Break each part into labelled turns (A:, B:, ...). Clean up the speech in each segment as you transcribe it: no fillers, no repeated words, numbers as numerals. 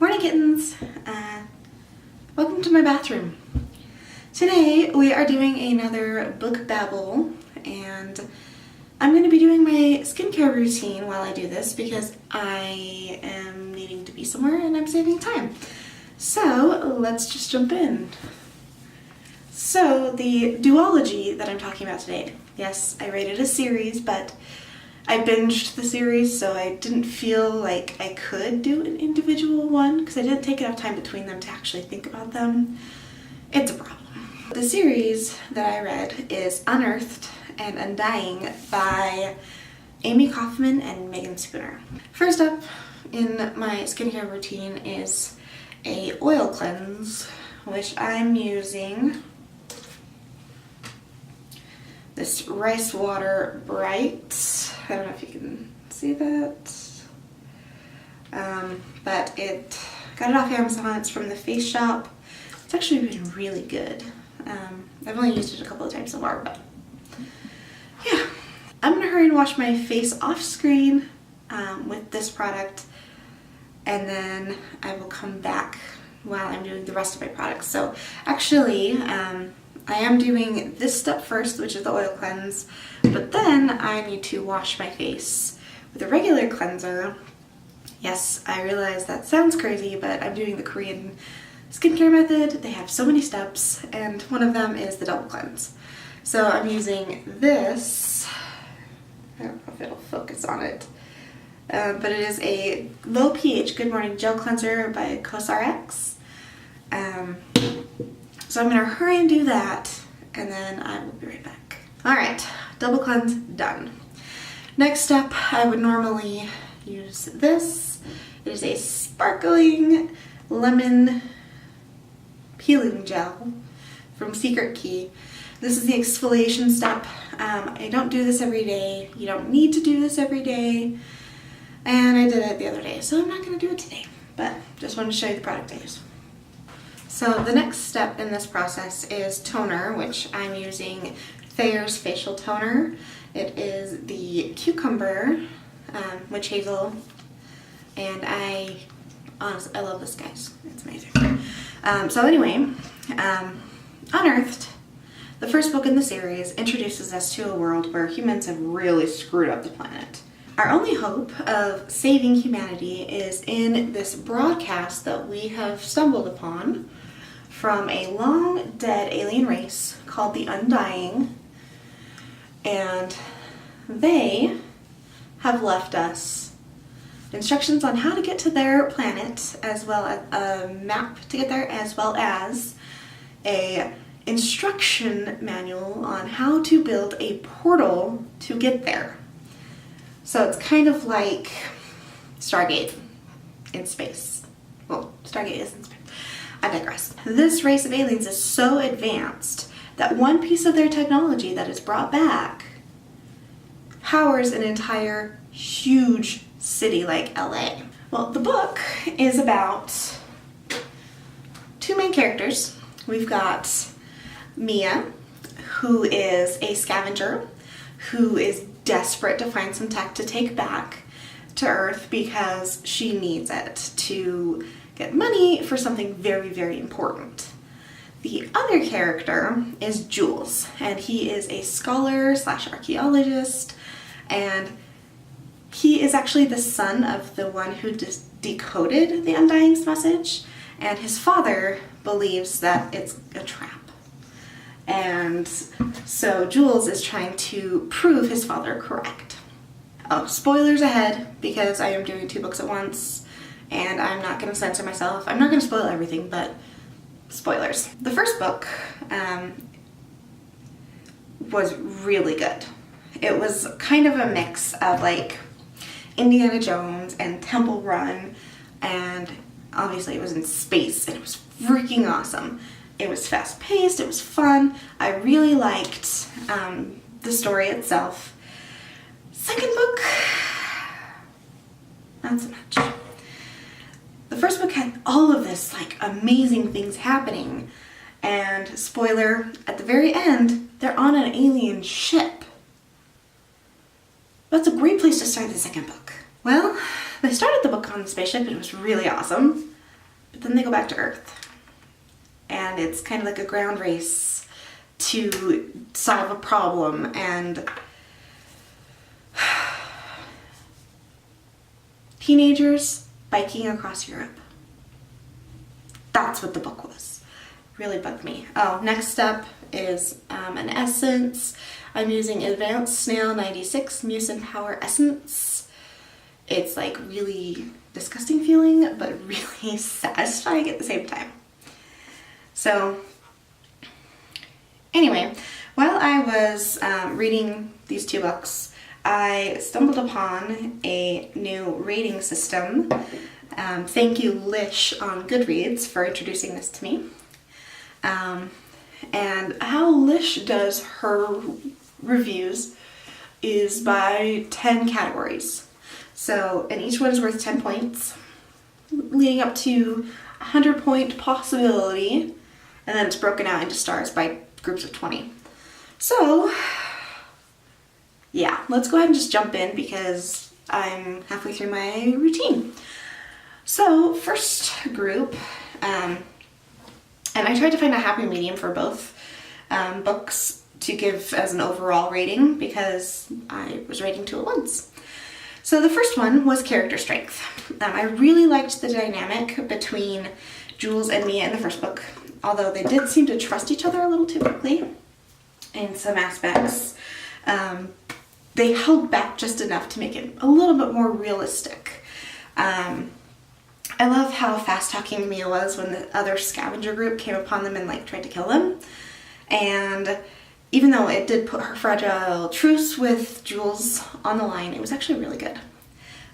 A: Morning kittens! Welcome to my bathroom. Today we are doing another Book Babble, and I'm going to be doing my skincare routine while I do this because I am needing to be somewhere and I'm saving time. So let's just jump in. So the duology that I'm talking about today, yes, I rated a series, but I binged the series, so I didn't feel like I could do an individual one because I didn't take enough time between them to actually think about them. It's a problem. The series that I read is Unearthed and Undying by Amy Kaufman and Megan Spooner. First up in my skincare routine is a oil cleanse, which I'm using this Rice Water Bright. I don't know if you can see that, but got it off Amazon. It's from the Face Shop. It's actually been really good. I've only used it a couple of times so far, but yeah. I'm gonna hurry and wash my face off screen with this product, and then I will come back while I'm doing the rest of my products. So actually, I am doing this step first, which is the oil cleanse, but then I need to wash my face with a regular cleanser. Yes, I realize that sounds crazy, but I'm doing the Korean skincare method. They have so many steps, and one of them is the double cleanse. So I'm using this. I don't know if it'll focus on it, but it is a low pH Good Morning Gel Cleanser by CosRX. So I'm gonna hurry and do that, and then I will be right back. All right, double cleanse done. Next step, I would normally use this. It is a sparkling lemon peeling gel from Secret Key. This is the exfoliation step. I don't do this every day. You don't need to do this every day. And I did it the other day, so I'm not gonna do it today, but just wanted to show you the product I use. So the next step in this process is toner, which I'm using Thayer's Facial Toner. It is the Cucumber Witch Hazel, and I love this, guys. It's amazing. So anyway, Unearthed, the first book in the series, introduces us to a world where humans have really screwed up the planet. Our only hope of saving humanity is in this broadcast that we have stumbled upon from a long dead alien race called the Undying, and they have left us instructions on how to get to their planet, as well as a map to get there, as well as a instruction manual on how to build a portal to get there. So it's kind of like Stargate in space. Well, Stargate is in space. I digress. This race of aliens is so advanced that one piece of their technology that is brought back powers an entire huge city like LA. Well, the book is about two main characters. We've got Mia, who is a scavenger, who is desperate to find some tech to take back to Earth because she needs it to get money for something very, very important. The other character is Jules, and he is a scholar slash archaeologist, and he is actually the son of the one who decoded the Undying's message, and his father believes that it's a trap. And so Jules is trying to prove his father correct. Oh, spoilers ahead, because I am doing two books at once, and I'm not going to censor myself. I'm not going to spoil everything, but spoilers. The first book was really good. It was kind of a mix of like Indiana Jones and Temple Run, and obviously it was in space, and it was freaking awesome. It was fast-paced, it was fun. I really liked the story itself. Second book, not so much. The first book had all of this like amazing things happening, and spoiler, at the very end, they're on an alien ship. That's a great place to start the second book. Well, they started the book on the spaceship and it was really awesome. then they go back to Earth. And it's kind of like a ground race to solve a problem, and teenagers biking across Europe. That's what the book was. Really bugged me. Oh, next up is an essence. I'm using Advanced Snail 96 Mucin Power Essence. It's like really disgusting feeling, but really satisfying at the same time. So anyway, while I was reading these two books, I stumbled upon a new rating system. Thank you, Lish, on Goodreads for introducing this to me. And how Lish does her reviews is by 10 categories. So, and each one is worth 10 points, leading up to 100-point possibility, and then it's broken out into stars by groups of 20. So, yeah, let's go ahead and just jump in because I'm halfway through my routine. So, first group, and I tried to find a happy medium for both books to give as an overall rating because I was rating two at once. So the first one was character strength. I really liked the dynamic between Jules and Mia in the first book, although they did seem to trust each other a little too quickly in some aspects. They held back just enough to make it a little bit more realistic. I love how fast-talking Mia was when the other scavenger group came upon them and like tried to kill them. And even though it did put her fragile truce with Jules on the line, it was actually really good.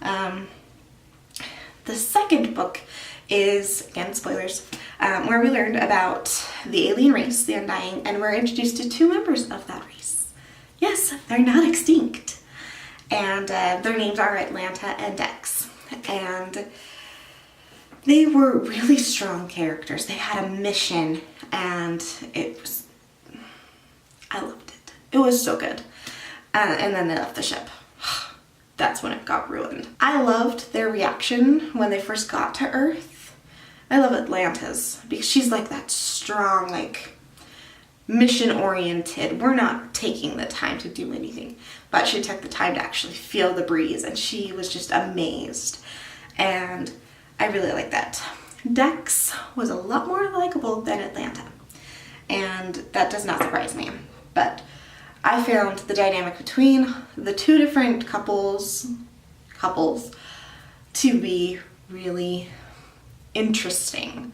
A: The second book is, again, spoilers, where we learned about the alien race, the Undying, and we're introduced to two members of that race. Yes, they're not extinct. And their names are Atlanta and Dex. And they were really strong characters. They had a mission, and I loved it. It was so good. And then they left the ship. That's when it got ruined. I loved their reaction when they first got to Earth. I love Atlanta's because she's like that strong, like mission-oriented. We're not taking the time to do anything, but she took the time to actually feel the breeze, and she was just amazed. And I really like that. Dex was a lot more likable than Atlanta, and that does not surprise me. But I found the dynamic between the two different couples to be really interesting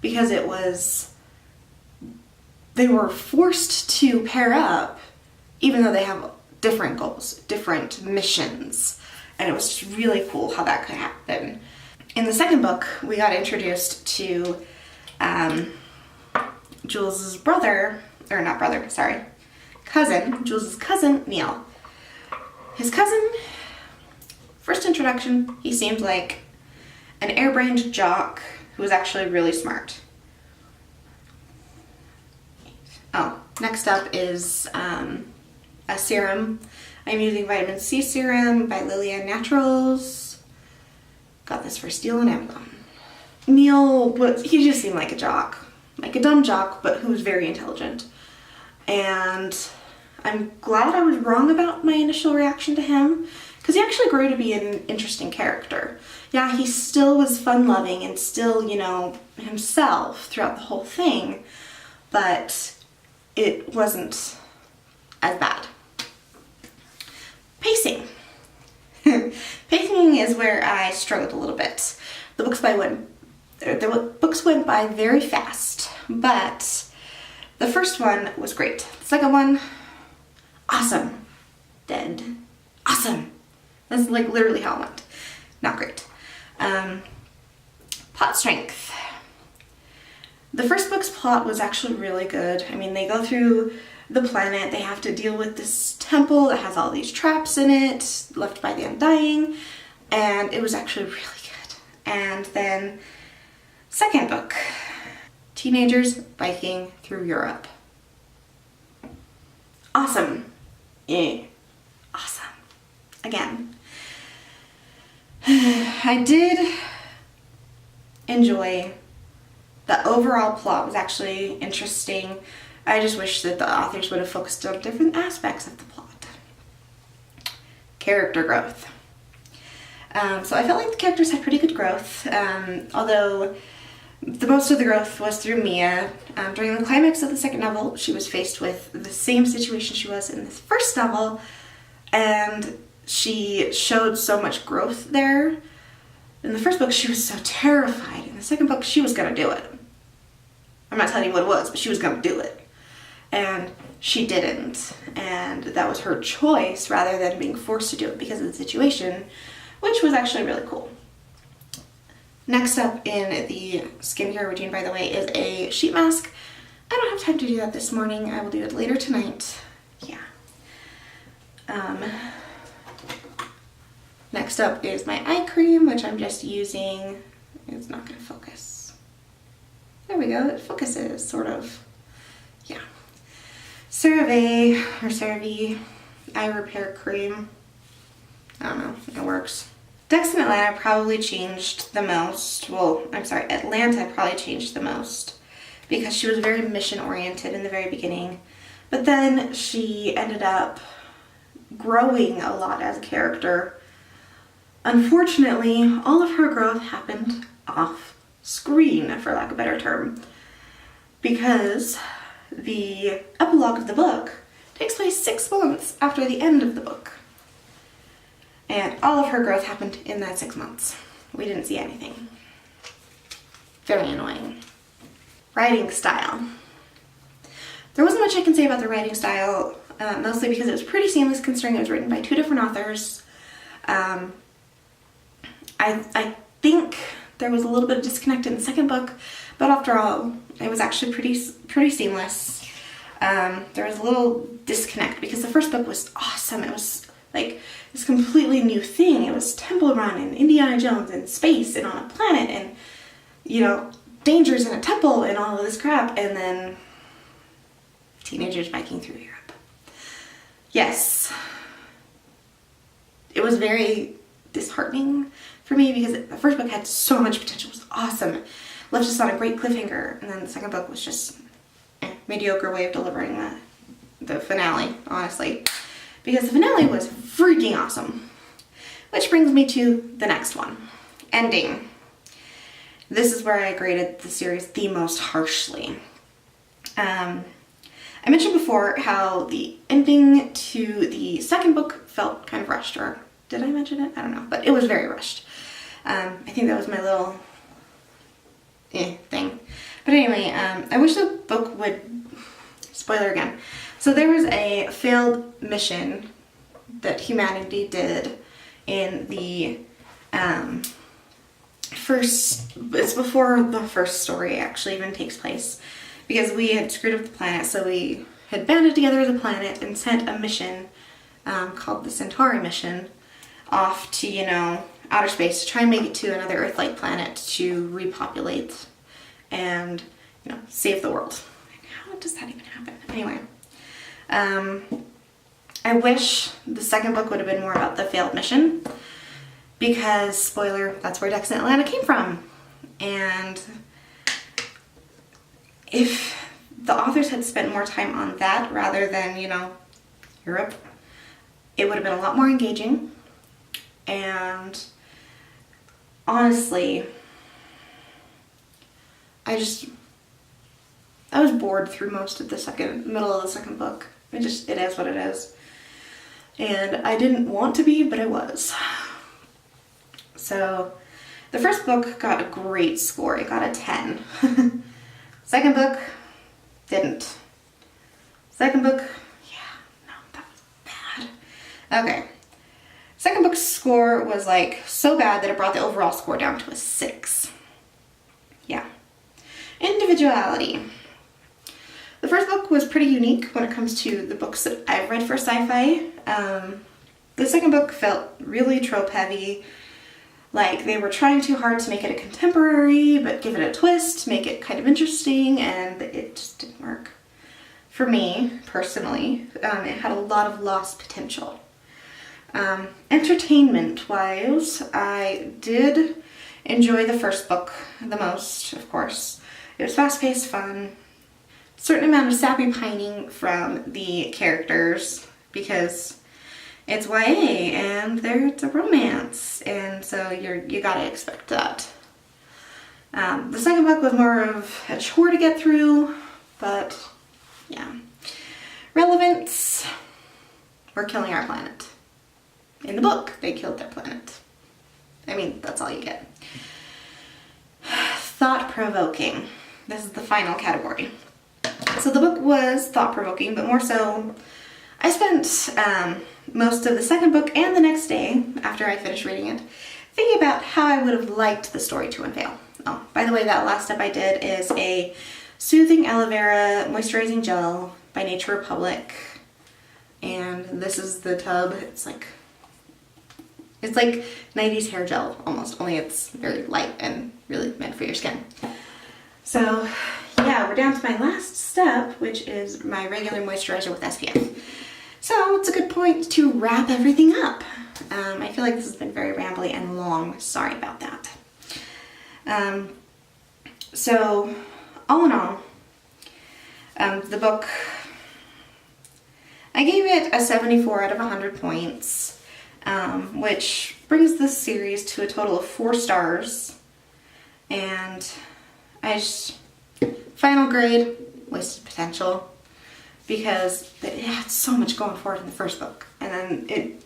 A: because they were forced to pair up even though they have different goals, different missions, and it was just really cool how that could happen. In the second book, we got introduced to Jules's Jules's cousin, Neil. His cousin, first introduction, he seemed like an airbrained jock who was actually really smart. Oh, next up is a serum. I'm using vitamin C serum by Lillian Naturals. Got this for Steal on Amazon. Neil he just seemed like a jock. Like a dumb jock, but who was very intelligent. And I'm glad I was wrong about my initial reaction to him, because he actually grew to be an interesting character. Yeah, he still was fun-loving and still, himself throughout the whole thing, but it wasn't as bad. Pacing. Pacing is where I struggled a little bit. The books went by very fast, but the first one was great. The second one, awesome. Dead. Awesome. That's like literally how it went. Not great. Plot strength. The first book's plot was actually really good. I mean, they go through the planet, they have to deal with this temple that has all these traps in it, left by the Undying, and it was actually really good. And then, second book, teenagers biking through Europe. Awesome. Yeah. Awesome. Again. I did enjoy The overall plot was actually interesting. I just wish that the authors would have focused on different aspects of the plot. Character growth. So I felt like the characters had pretty good growth, although the most of the growth was through Mia. During the climax of the second novel, she was faced with the same situation she was in the first novel, and she showed so much growth there. In the first book, she was so terrified. In the second book, she was going to do it. I'm not telling you what it was, but she was going to do it. And she didn't. And that was her choice rather than being forced to do it because of the situation, which was actually really cool. Next up in the skincare routine, by the way, is a sheet mask. I don't have time to do that this morning. I will do it later tonight. Yeah. Next up is my eye cream, which I'm just using. It's not going to focus. There we go. It focuses, sort of. Yeah. CeraVe eye repair cream. I don't know. It works. Dex in Atlanta probably changed the most. Well, I'm sorry, Atlanta probably changed the most because she was very mission-oriented in the very beginning. But then she ended up growing a lot as a character. Unfortunately, all of her growth happened off screen, for lack of a better term, because the epilogue of the book takes place 6 months after the end of the book. And all of her growth happened in that 6 months. We didn't see anything. Very annoying. Writing style. There wasn't much I can say about the writing style, mostly because it was pretty seamless considering it was written by 2 different authors. I think there was a little bit of disconnect in the second book, but after all, it was actually pretty seamless. There was a little disconnect because the first book was awesome. It was like this completely new thing. It was Temple Run and Indiana Jones and space and on a planet and, you know, dangers in a temple and all of this crap, and then teenagers biking through Europe. Yes. It was very disheartening for me because the first book had so much potential. It was awesome. Left us on a great cliffhanger, and then the second book was just a mediocre way of delivering the finale, honestly. Because the finale was freaking awesome. Which brings me to the next one. Ending. This is where I graded the series the most harshly. I mentioned before how the ending to the second book felt kind of rushed, or did I mention it? I don't know, but it was very rushed. I think that was my little thing. But anyway, I wish the book would, spoiler again. So there was a failed mission that humanity did in the it's before the first story actually even takes place, because we had screwed up the planet, so we had banded together as a planet and sent a mission called the Centauri mission off to, you know, outer space to try and make it to another Earth-like planet to repopulate and, you know, save the world. How does that even happen? Anyway, I wish the second book would have been more about the failed mission, because, spoiler, that's where Dex in Atlanta came from. And if the authors had spent more time on that rather than, you know, Europe, it would have been a lot more engaging. And honestly, I was bored through most of the middle of the second book. It is what it is. And I didn't want to be, but I was. So the first book got a great score. It got a 10. Second book didn't. Second book, yeah, no, that was bad. Okay. Second book's score was like so bad that it brought the overall score down to a 6. Yeah. Individuality. The first book was pretty unique when it comes to the books that I've read for sci-fi. The second book felt really trope heavy. Like they were trying too hard to make it a contemporary, but give it a twist, make it kind of interesting, and it just didn't work. For me, personally, it had a lot of lost potential. Entertainment-wise, I did enjoy the first book the most, of course. It was fast-paced, fun. Certain amount of sappy pining from the characters because it's YA and it's a romance, and so you gotta expect that. The second book was more of a chore to get through, but yeah. Relevance, we're killing our planet. In the book, they killed their planet. I mean, that's all you get. Thought-provoking. This is the final category. So the book was thought-provoking, but more so, I spent most of the second book and the next day, after I finished reading it, thinking about how I would have liked the story to unveil. Oh, by the way, that last step I did is a Soothing Aloe Vera Moisturizing Gel by Nature Republic. And this is the tub. It's like 90s hair gel almost, only it's very light and really meant for your skin. So yeah, we're down to my last step, which is my regular moisturizer with SPF. So it's a good point to wrap everything up. I feel like this has been very rambly and long. Sorry about that. So all in all, the book, I gave it a 74 out of 100 points, which brings this series to a total of 4 stars. And final grade, wasted potential, because it had so much going for it in the first book, and then it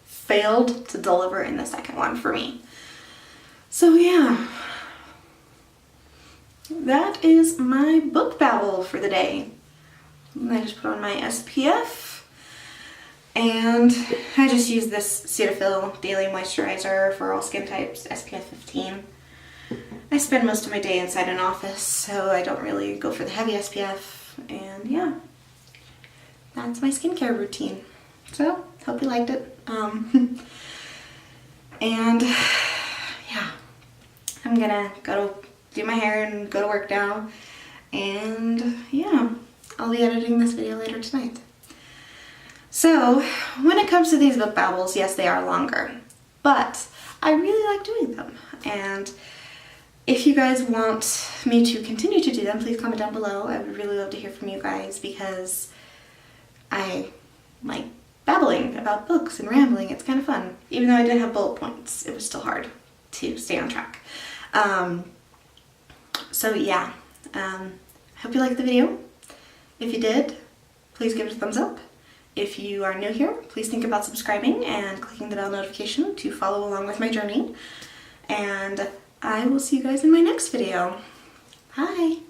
A: failed to deliver in the second one for me. So yeah, that is my book babble for the day. And I just put on my SPF, and I just use this Cetaphil Daily Moisturizer for all skin types, SPF 15. I spend most of my day inside an office, so I don't really go for the heavy SPF, and yeah, that's my skincare routine. So, hope you liked it. And yeah, I'm gonna go do my hair and go to work now, and yeah, I'll be editing this video later tonight. So, when it comes to these book babbles, yes, they are longer, but I really like doing them, and if you guys want me to continue to do them, please comment down below. I would really love to hear from you guys because I like babbling about books and rambling. It's kind of fun. Even though I did have bullet points, it was still hard to stay on track. So yeah, I hope you liked the video. If you did, please give it a thumbs up. If you are new here, please think about subscribing and clicking the bell notification to follow along with my journey. And I will see you guys in my next video. Bye!